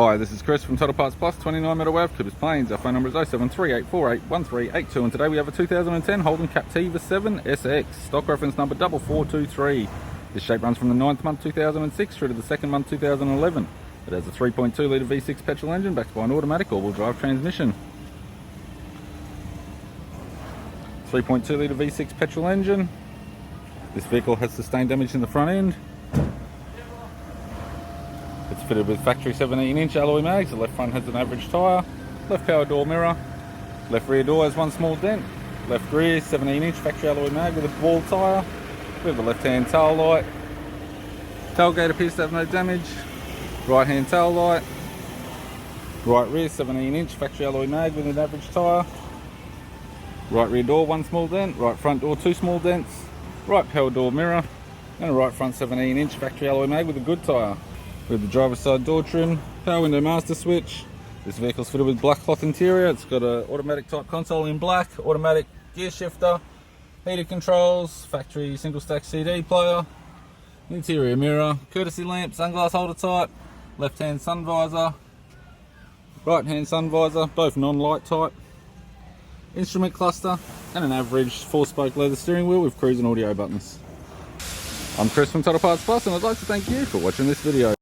Hi, this is Chris from Total Parts Plus, 29 Meadow Ave, Clippers Plains. Our phone number is 0738481382, and today we have a 2010 Holden Captiva 7 SX, stock reference number 4423. This shape runs from the 9th month 2006 through to the 2nd month 2011. It has a 3.2 litre V6 petrol engine backed by an automatic all-wheel drive transmission. 3.2 litre V6 petrol engine. This vehicle has sustained damage in the front end. It's fitted with factory 17-inch alloy mags. The left front has an average tyre, left power door mirror, left rear door has one small dent, left rear 17-inch factory alloy mag with a ball tyre. We have a left-hand tail light. Tailgate appears to have no damage. Right-hand tail light. Right rear 17-inch factory alloy mag with an average tyre. Right rear door one small dent, right front door two small dents, right power door mirror, and a right front 17-inch factory alloy mag with a good tyre. We have the driver's side door trim, power window master switch. This vehicle's fitted with black cloth interior. It's got an automatic type console in black, automatic gear shifter, heated controls, factory single stack CD player, interior mirror, courtesy lamp, sunglass holder type, left hand sun visor, right hand sun visor, both non-light type, instrument cluster, and an average 4-spoke leather steering wheel with cruise and audio buttons. I'm Chris from Total Parts Plus, and I'd like to thank you for watching this video.